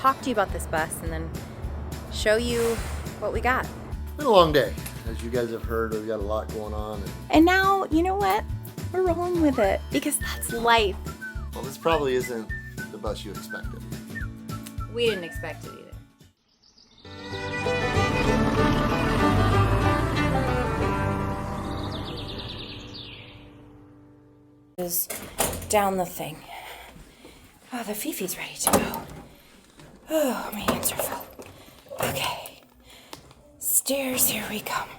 talk to you about this bus and then show you what we got. It's been a long day. As you guys have heard, we've got a lot going on. And now, you know what? We're rolling with it because that's life. Well, this probably isn't the bus you expected. We didn't expect it either. Is down the thing. Oh, the Fifi's ready to go. Oh, my hands are full. Okay. Stairs, here we come.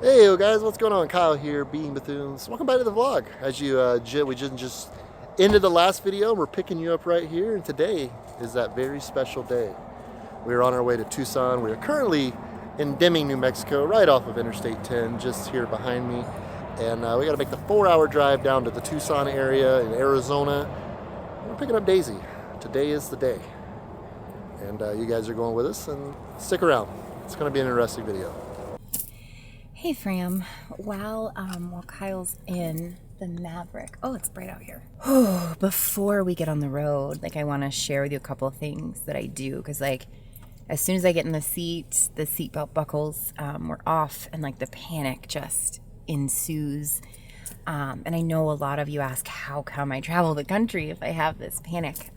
Hey guys, what's going on? Kyle here, being Bethune's. Welcome back to the vlog. As you, we just ended the last video. We're picking you up right here, and today is that very special day. We're on our way to Tucson. We are currently in Deli, New Mexico, right off of Interstate 10, just here behind me. And we got to make the 4-hour drive down to the Tucson area in Arizona. We're picking up Daisy. Today is the day. And you guys are going with us, and stick around. It's going to be an interesting video. Hey Fram, while Kyle's in the Maverick, oh, it's bright out here. Before we get on the road, I want to share with you a couple of things that I do, because as soon as I get in the seatbelt buckles were off, and the panic just ensues. And I know a lot of you ask, how come I travel the country if I have this panic?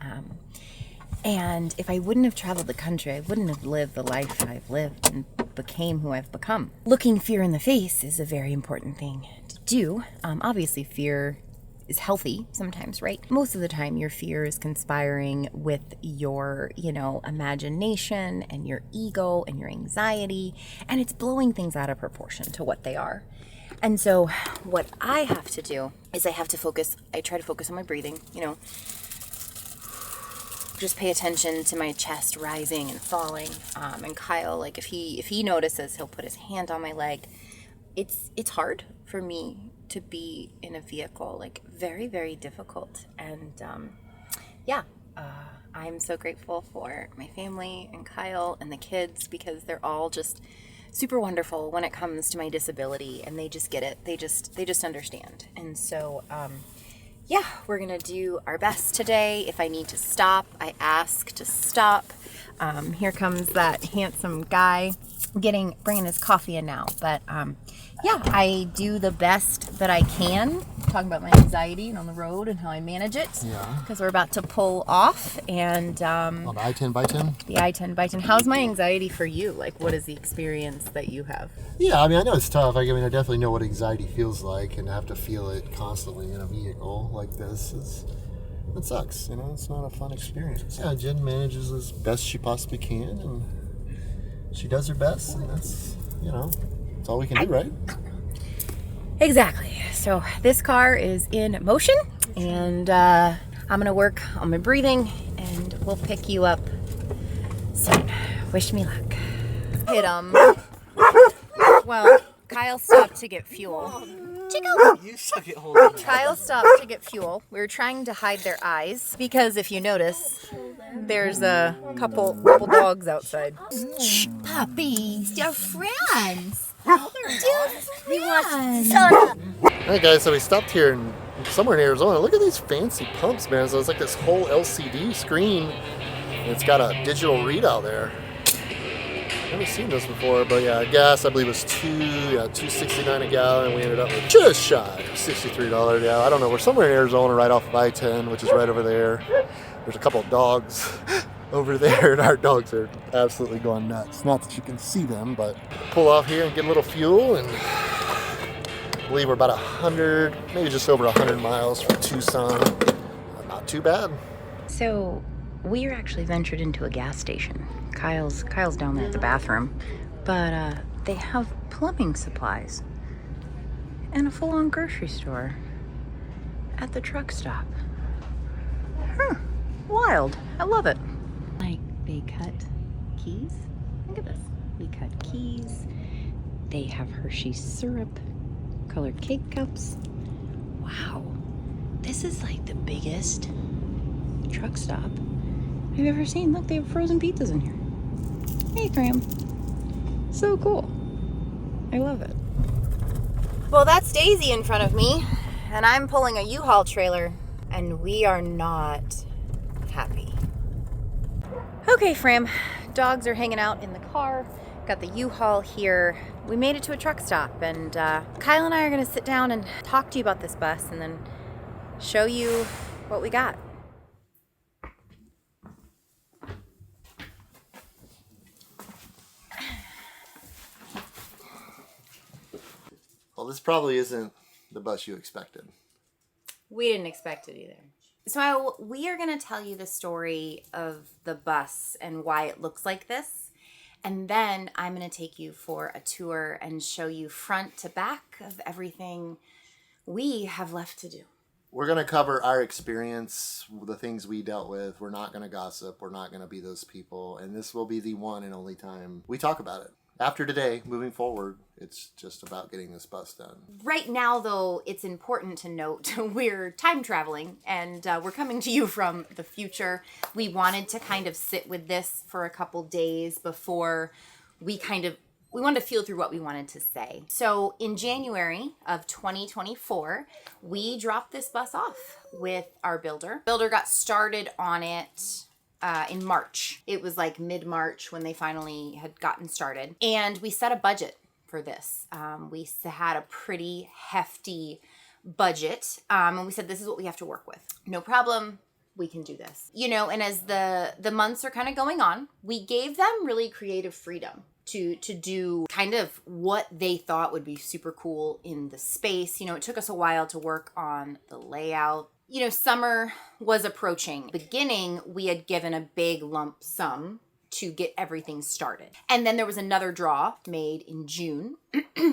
And if I wouldn't have traveled the country, I wouldn't have lived the life that I've lived and became who I've become. Looking fear in the face is a very important thing to do. Obviously, fear is healthy sometimes, right? Most of the time, your fear is conspiring with your, imagination and your ego and your anxiety, and it's blowing things out of proportion to what they are. And so what I have to do is I try to focus on my breathing, just pay attention to my chest rising and falling. And Kyle, if he notices, he'll put his hand on my leg. It's hard for me to be in a vehicle, very, very difficult. And I'm so grateful for my family and Kyle and the kids, because they're all just super wonderful when it comes to my disability, and they just get it. They just understand. And so, we're gonna do our best today. If I need to stop, I ask to stop. Here comes that handsome guy bringing his coffee in now. But I do the best that I can. Talking about my anxiety and on the road and how I manage it. Yeah. Because we're about to pull off, and on the I-10 by 10. The I-10 by 10. How's my anxiety for you? What is the experience that you have? Yeah, I know it's tough. I definitely know what anxiety feels like, and to have to feel it constantly in a vehicle like this it sucks. It's not a fun experience. Yeah, Jenn manages as best she possibly can, and she does her best, and that's all we can do, right? Exactly. So this car is in motion, and I'm gonna work on my breathing, and we'll pick you up soon. Wish me luck. Hit him. Well, Kyle stopped to get fuel. Chico! You suck at holding it. Kyle stopped to get fuel. We were trying to hide their eyes because, if you notice, there's a couple dogs outside. Shh, puppies, they're friends. Hey guys, so we stopped here somewhere in Arizona. Look at these fancy pumps, man. So it's this whole LCD screen, and it's got a digital readout there. Never seen this before, but yeah, gas I believe was $2.69 a gallon, and we ended up with just shy of $63. Yeah, I don't know. We're somewhere in Arizona, right off of I-10, which is right over there. There's a couple of dogs over there, and our dogs are absolutely going nuts. Not that you can see them, but pull off here and get a little fuel, and I believe we're about 100, maybe just over 100 miles from Tucson. Not too bad. So we're actually ventured into a gas station. Kyle's down there at the bathroom, but they have plumbing supplies and a full-on grocery store at the truck stop. Wild. I love it. They cut keys. Look at this. We cut keys. They have Hershey syrup, colored cake cups. Wow. This is the biggest truck stop I've ever seen. Look, they have frozen pizzas in here. Hey, Graham. So cool. I love it. Well, that's Daisy in front of me, and I'm pulling a U-Haul trailer, and we are not happy. Okay, Fram, dogs are hanging out in the car. Got the U-Haul here. We made it to a truck stop, and Kyle and I are gonna sit down and talk to you about this bus and then show you what we got. Well, this probably isn't the bus you expected. We didn't expect it either. So we are going to tell you the story of the bus and why it looks like this. And then I'm going to take you for a tour and show you front to back of everything we have left to do. We're going to cover our experience, the things we dealt with. We're not going to gossip. We're not going to be those people. And this will be the one and only time we talk about it. After today, moving forward, it's just about getting this bus done. Right now, though, it's important to note we're time traveling and we're coming to you from the future. We wanted to kind of sit with this for a couple days before we wanted to feel through what we wanted to say. So in January of 2024, we dropped this bus off with our builder. Builder got started on it in March. It was like mid-March when they finally had gotten started. And we set a budget for this. We had a pretty hefty budget. And we said, this is what we have to work with. No problem. We can do this. You know, and as the months are kind of going on, we gave them really creative freedom to do kind of what they thought would be super cool in the space. You know, it took us a while to work on the layout. You know, summer was approaching. Beginning, we had given a big lump sum to get everything started. And then there was another draw made in June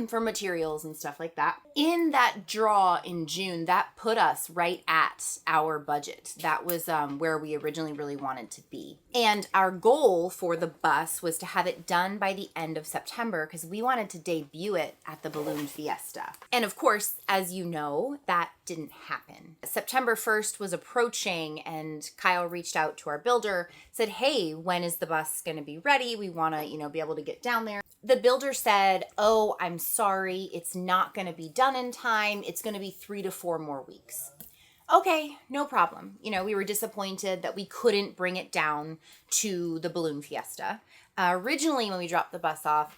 for materials and stuff like that. In that draw in June, that put us right at our budget. That was where we originally really wanted to be. And our goal for the bus was to have it done by the end of September because we wanted to debut it at the Balloon Fiesta. And of course, as you know, that didn't happen. September 1st was approaching and Kyle reached out to our builder, said, hey, when is the bus going to be ready? We want to, be able to get down there. The builder said, oh, I'm sorry, it's not going to be done in time. It's going to be 3 to 4 more weeks. Okay, no problem. We were disappointed that we couldn't bring it down to the Balloon Fiesta. Originally, when we dropped the bus off,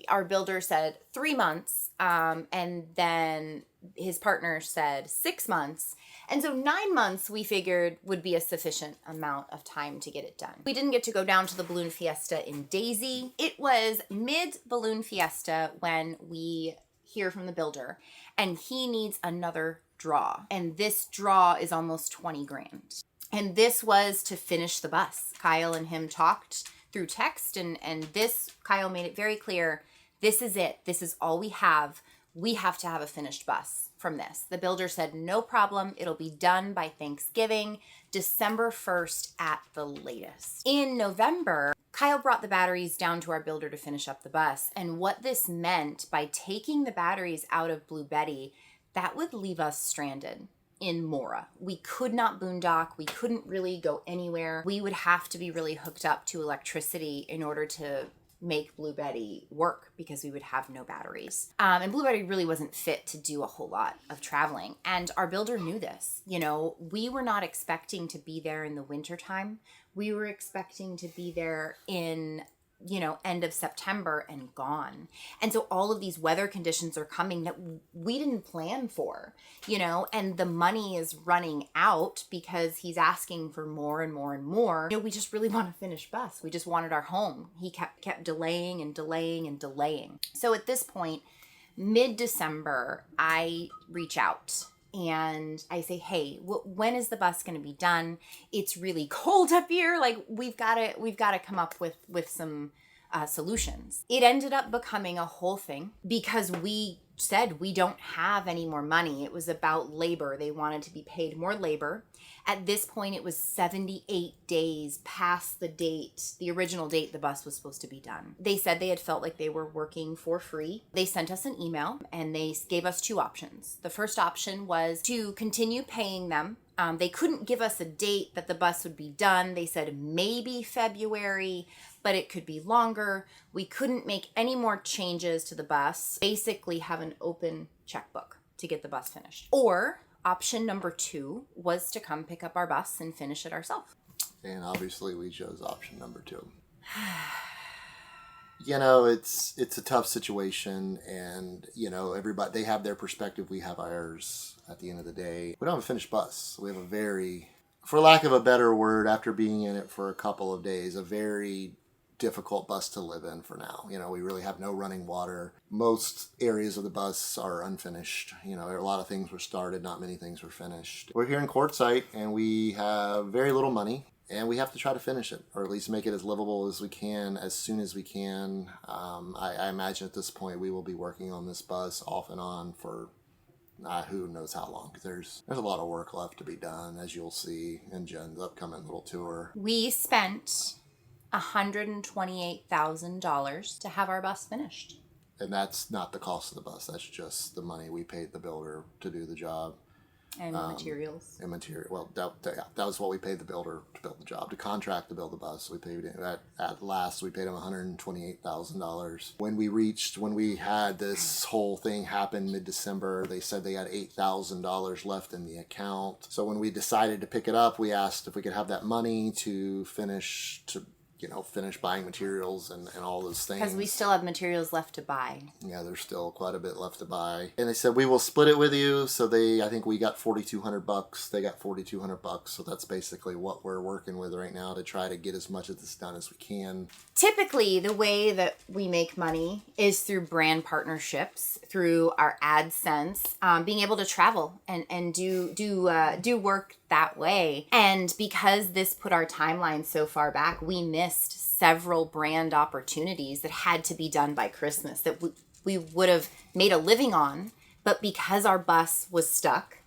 our builder said 3 months, and then his partner said 6 months. And so 9 months we figured would be a sufficient amount of time to get it done. We didn't get to go down to the Balloon Fiesta in Daisy. It was mid-Balloon Fiesta when we hear from the builder, and he needs another draw. And this draw is almost 20 grand. And this was to finish the bus. Kyle and him talked through text, and Kyle made it very clear, this is it. This is all we have. We have to have a finished bus from this. The builder said, no problem. It'll be done by Thanksgiving, December 1st at the latest. In November, Kyle brought the batteries down to our builder to finish up the bus. And what this meant by taking the batteries out of Blue Betty, that would leave us stranded in Mora. We could not boondock. We couldn't really go anywhere. We would have to be really hooked up to electricity in order to make Blue Betty work because we would have no batteries. And Blue Betty really wasn't fit to do a whole lot of traveling. And our builder knew this. We were not expecting to be there in the wintertime. We were expecting to be there in end of September and gone. And so all of these weather conditions are coming that we didn't plan for, and the money is running out because he's asking for more and more and more. We just really want a finished bus. We just wanted our home. He kept delaying and delaying and delaying. So at this point, mid-December, I reach out and I say, hey, when is the bus going to be done? It's really cold up here. Like we've got to come up with some solutions. It ended up becoming a whole thing because we said we don't have any more money. It was about labor. They wanted to be paid more labor. At this point, it was 78 days past the original date the bus was supposed to be done. They said they had felt like they were working for free. They sent us an email and they gave us 2 options. The first option was to continue paying them. They couldn't give us a date that the bus would be done. They said maybe February, but it could be longer. We couldn't make any more changes to the bus. Basically have an open checkbook to get the bus finished. Or option number 2 was to come pick up our bus and finish it ourselves. And obviously we chose option number 2. You know, it's a tough situation, and, you know, everybody, they have their perspective, we have ours. At the end of the day, we don't have a finished bus. We have a very, for lack of a better word, after being in it for a couple of days, a very difficult bus to live in for now. You know, we really have no running water. Most areas of the bus are unfinished. You know, a lot of things were started, not many things were finished. We're here in Quartzsite, and we have very little money. And we have to try to finish it, or at least make it as livable as we can, as soon as we can. I imagine at this point we will be working on this bus off and on for who knows how long. Because there's a lot of work left to be done, as you'll see in Jenn's upcoming little tour. We spent $128,000 to have our bus finished. And that's not the cost of the bus. That's just the money we paid the builder to do the job. And materials. And material. Well, that was what we paid the builder to build the job, to contract to build the bus. We paid at last. We paid him $128,000. When we had this whole thing happen mid-December, they said they had $8,000 left in the account. So when we decided to pick it up, we asked if we could have that money to finish buying materials and all those things. Because we still have materials left to buy. Yeah, there's still quite a bit left to buy. And they said, we will split it with you. So I think we got $4,200. They got $4,200. So that's basically what we're working with right now to try to get as much of this done as we can. Typically, the way that we make money is through brand partnerships, through our AdSense, being able to travel and do work that way. And because this put our timeline so far back, we missed several brand opportunities that had to be done by Christmas that we would have made a living on, but because our bus was stuck,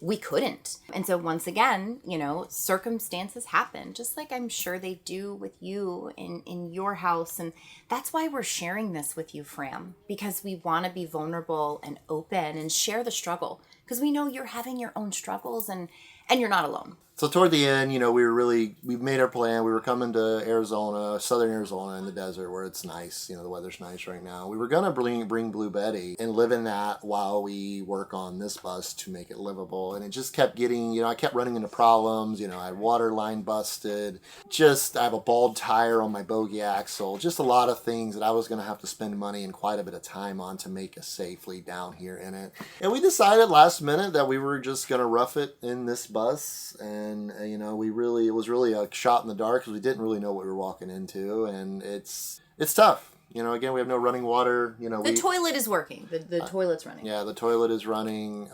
we couldn't. And so once again, you know, circumstances happen, just like I'm sure they do with you in your house. And that's why we're sharing this with you, Fram, because we want to be vulnerable and open and share the struggle, because we know you're having your own struggles and you're not alone. So toward the end, you know, we made our plan. We were coming to Arizona, southern Arizona in the desert where it's nice. You know, the weather's nice right now. We were going to bring Blue Betty and live in that while we work on this bus to make it livable. And it just kept getting, you know, I kept running into problems. You know, I had water line busted. I have a bald tire on my bogie axle. Just a lot of things that I was going to have to spend money and quite a bit of time on to make us safely down here in it. And we decided last minute that we were just going to rough it in this bus. And you know, it was really a shot in the dark because we didn't really know what we were walking into, and it's tough. You know, again, we have no running water. You know, the toilet is working. The toilet's running. Yeah, the toilet is running.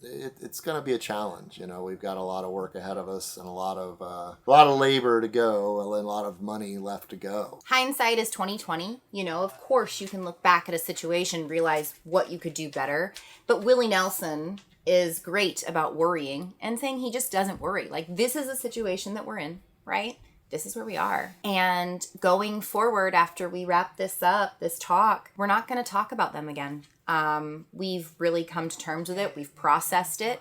It's going to be a challenge. You know, we've got a lot of work ahead of us and a lot of labor to go and a lot of money left to go. Hindsight is 20/20. You know, of course, you can look back at a situation, realize what you could do better. But Willie Nelson is great about worrying and saying he just doesn't worry. Like, this is a situation that we're in, right? This is where we are. And going forward, after we wrap this up, this talk, we're not going to talk about them again. We've really come to terms with it. We've processed it.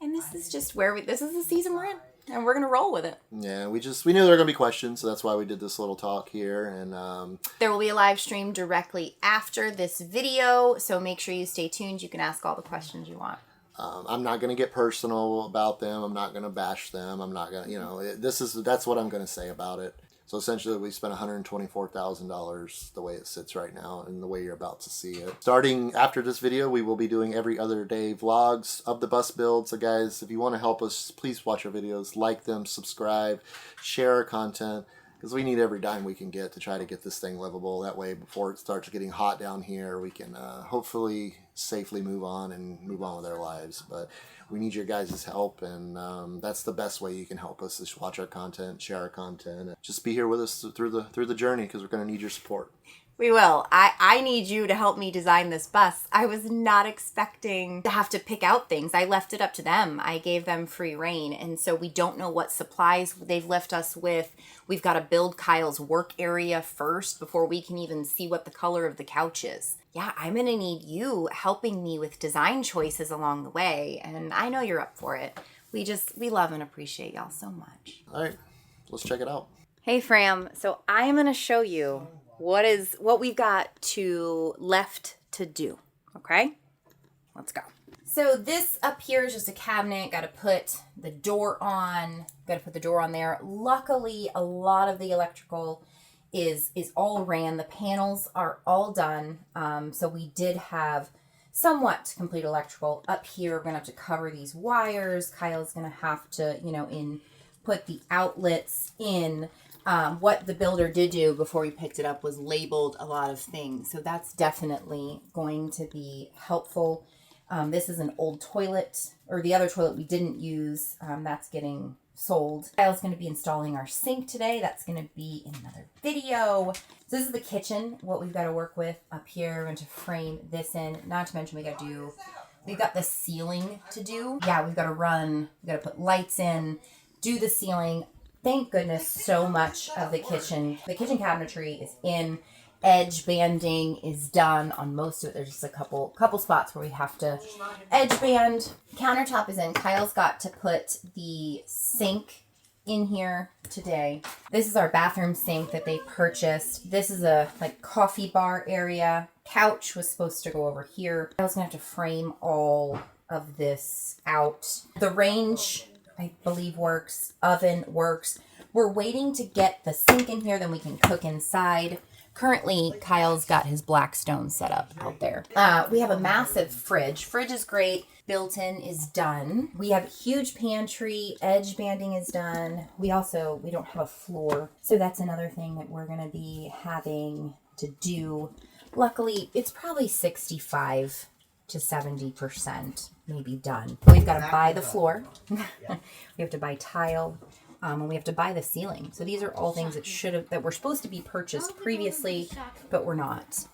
And this is just this is the season we're in. And we're going to roll with it. Yeah, we knew there were going to be questions. So that's why we did this little talk here. And there will be a live stream directly after this video. So make sure you stay tuned. You can ask all the questions you want. I'm not going to get personal about them. I'm not going to bash them. I'm not going to, you know, that's what I'm going to say about it. So essentially we spent $124,000 the way it sits right now and the way you're about to see it. Starting after this video, we will be doing every other day vlogs of the bus build. So guys, if you want to help us, please watch our videos, like them, subscribe, share our content. Because we need every dime we can get to try to get this thing livable. That way, before it starts getting hot down here, we can hopefully safely move on with our lives. But we need your guys' help, and that's the best way you can help us is watch our content, share our content, and just be here with us through the journey, because we're going to need your support. We will. I need you to help me design this bus. I was not expecting to have to pick out things. I left it up to them. I gave them free rein. And so we don't know what supplies they've left us with. We've got to build Kyle's work area first before we can even see what the color of the couch is. Yeah, I'm going to need you helping me with design choices along the way. And I know you're up for it. We love and appreciate y'all so much. All right, let's check it out. Hey, Fram. So I'm going to show you what we've got left to do. Okay? Let's go. So this up here is just a cabinet. Got to put the door on. Got to put the door on there. Luckily, a lot of the electrical is all ran. The panels are all done. So we did have somewhat complete electrical. Up here, we're going to have to cover these wires. Kyle's going to have to, put the outlets in. What the builder did do before we picked it up was labeled a lot of things. So that's definitely going to be helpful. This is an old toilet, or the other toilet we didn't use. That's getting sold. Kyle's going to be installing our sink today. That's going to be in another video. So this is the kitchen, what we've got to work with up here. We're going to frame this in. Not to mention we've got the ceiling to do. Yeah, we've got to put lights in, do the ceiling. Thank goodness so much of the kitchen cabinetry is in. Edge banding is done on most of it. There's just a couple spots where we have to edge band. Countertop is in. Kyle's got to put the sink in here today. This is our bathroom sink that they purchased. This is a coffee bar area. Couch was supposed to go over here. Kyle's gonna have to frame all of this out. The range, I believe, works. Oven works. We're waiting to get the sink in here, then we can cook inside. Currently, Kyle's got his Blackstone set up out there. We have a massive fridge. Fridge is great. Built-in is done. We have a huge pantry. Edge banding is done. We don't have a floor. So that's another thing that we're going to be having to do. Luckily, it's probably 65 to 70% maybe done. We've got to buy the floor. We have to buy tile. And we have to buy the ceiling. So these are all things that were supposed to be purchased previously, but we're not.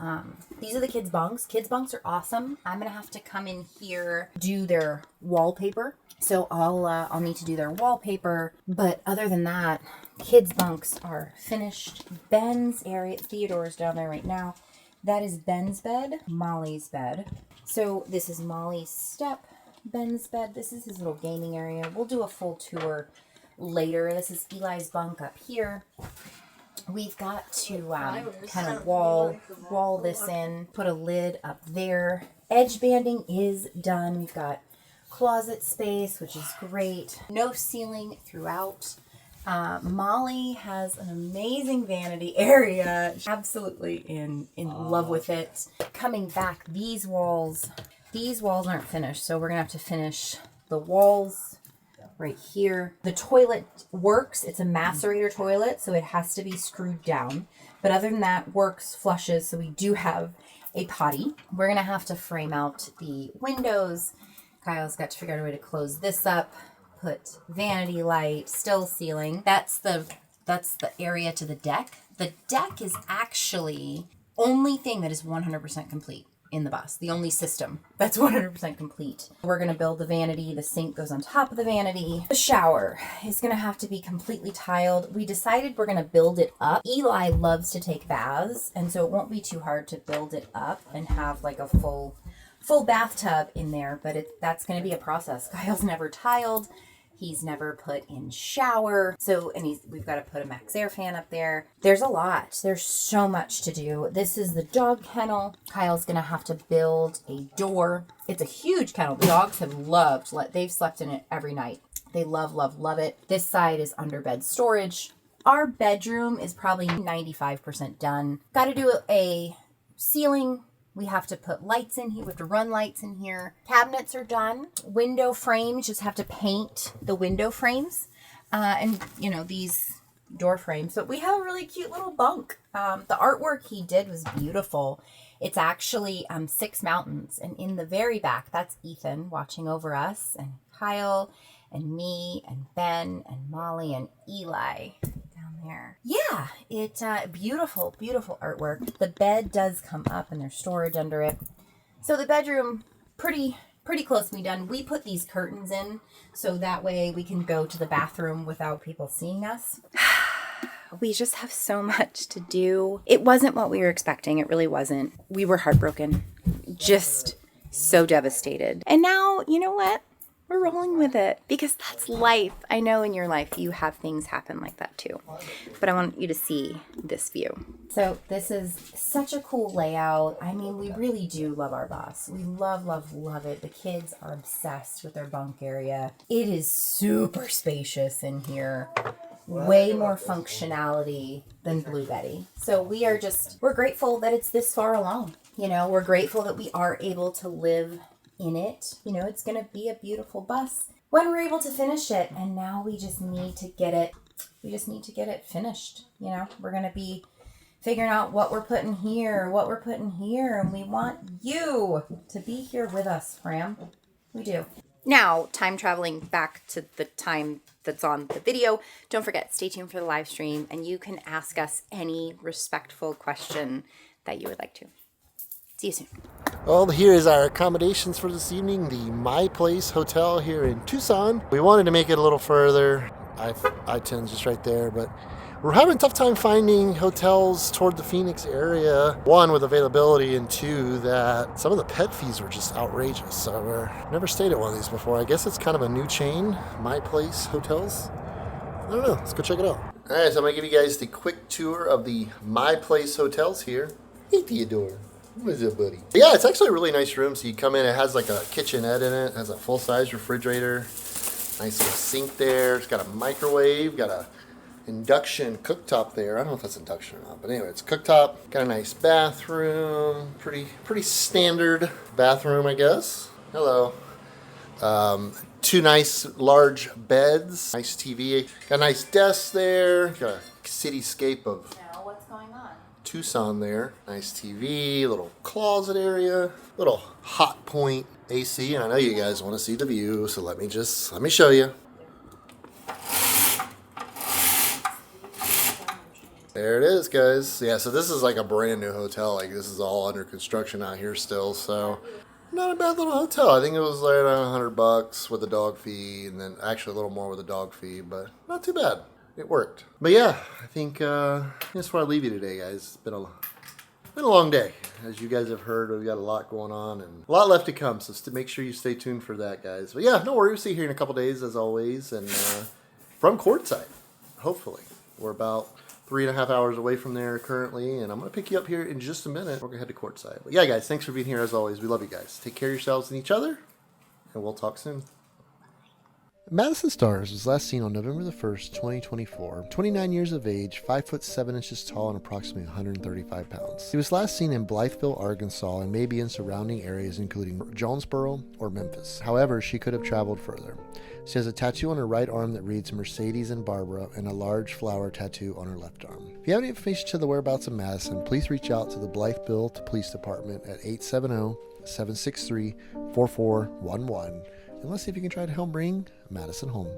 These are the kids' bunks. Kids' bunks are awesome. I'm gonna have to come in here, do their wallpaper. So I'll need to do their wallpaper. But other than that, kids' bunks are finished. Ben's area, Theodore's down there right now. That is Ben's bed, Molly's bed. So this is Molly's step, Ben's bed. This is his little gaming area. We'll do a full tour later. This is Eli's bunk up here. We've got to kind of wall this in, put a lid up there. Edge banding is done. We've got closet space, which is great. No ceiling throughout. Molly has an amazing vanity area. She's absolutely in love with it. Coming back, these walls aren't finished, so we're gonna have to finish the walls right here. The toilet works. It's a macerator toilet, so it has to be screwed down. But other than that, works, flushes, so we do have a potty. We're going to have to frame out the windows. Kyle's got to figure out a way to close this up, put vanity light, still ceiling. That's the area to the deck. The deck is actually only thing that is 100% complete in the bus. The only system that's 100% complete. We're going to build the vanity. The sink goes on top of the vanity. The shower is going to have to be completely tiled. We decided we're going to build it up. Eli loves to take baths, and so it won't be too hard to build it up and have a full bathtub in there, but that's going to be a process. Kyle's never tiled. He's never put in shower. We've got to put a max air fan up there. There's a lot. There's so much to do. This is the dog kennel. Kyle's going to have to build a door. It's a huge kennel. The dogs they've slept in it every night. They love it. This side is under bed storage. Our bedroom is probably 95% done. Got to do a ceiling. We have to put lights in here. We have to run lights in here. Cabinets are done. Window frames, just have to paint the window frames. And, these door frames. But we have a really cute little bunk. The artwork he did was beautiful. It's actually 6 mountains. And in the very back, that's Ethan watching over us. And Kyle and me and Ben and Molly and Eli. There. Yeah, it's beautiful artwork. The bed does come up and there's storage under it. So the bedroom, pretty close to be done. We put these curtains in so that way we can go to the bathroom without people seeing us. We just have so much to do. It wasn't what we were expecting. It really wasn't. We were heartbroken. Just so devastated. And now, you know what? We're rolling with it because that's life. I know in your life you have things happen like that too, but I want you to see this view. So this is such a cool layout. I mean, we really do love our boss. We love, love, love it. The kids are obsessed with their bunk area. It is super spacious in here. Way more functionality than Blue Betty. So we're grateful that it's this far along. You know, we're grateful that we are able to live in it. You know, it's going to be a beautiful bus when we're able to finish it. And now we just need to get it finished. You know, we're going to be figuring out what we're putting here, and we want you to be here with us, Fram. We do. Now, time traveling back to the time that's on the video. Don't forget, stay tuned for the live stream, and you can ask us any respectful question that you would like to. See you soon. Well, here is our accommodations for this evening, the My Place Hotel here in Tucson. We wanted to make it a little further. I-10's just right there, but we're having a tough time finding hotels toward the Phoenix area. One, with availability, and two, that some of the pet fees were just outrageous. So we've never stayed at one of these before. I guess it's kind of a new chain, My Place Hotels. I don't know. Let's go check it out. All right, so I'm going to give you guys the quick tour of the My Place Hotels here. Hey, Theodore. What's up, buddy? Yeah, it's actually a really nice room. So you come in, it has like a kitchenette in it. It has a full-size refrigerator. Nice little sink there. It's got a microwave. Got a induction cooktop there. I don't know if that's induction or not, but anyway, it's cooktop. Got a nice bathroom. Pretty standard bathroom, I guess. Hello. Two nice large beds. Nice TV. Got a nice desk there. Got a cityscape of What's going on? Tucson there. Nice TV, little closet area, little hot point AC, and I know you guys want to see the view, so let me show you. There it is, guys. Yeah, so this is like a brand new hotel. Like, this is all under construction out here still, so not a bad little hotel. I think it was like around $100 with a dog fee, and then actually a little more with a dog fee, but not too bad. It worked. But yeah, I think that's where I leave you today, guys. It's been a long day. As you guys have heard, we've got a lot going on and a lot left to come. So make sure you stay tuned for that, guys. But yeah, no worries. We'll see you here in a couple days, as always. And from courtside, hopefully. We're about 3.5 hours away from there currently. And I'm going to pick you up here in just a minute. We're going to head to courtside. But yeah, guys, thanks for being here, as always. We love you guys. Take care of yourselves and each other. And we'll talk soon. Madison Stars was last seen on November the 1st, 2024. 29 years of age, 5 foot 7 inches tall, and approximately 135 pounds. He was last seen in Blytheville, Arkansas, and maybe in surrounding areas including Jonesboro or Memphis. However, she could have traveled further. She has a tattoo on her right arm that reads Mercedes and Barbara, and a large flower tattoo on her left arm. If you have any information to the whereabouts of Madison, please reach out to the Blytheville Police Department at 870-763-4411. And let's see if you can try to help bring Madison home.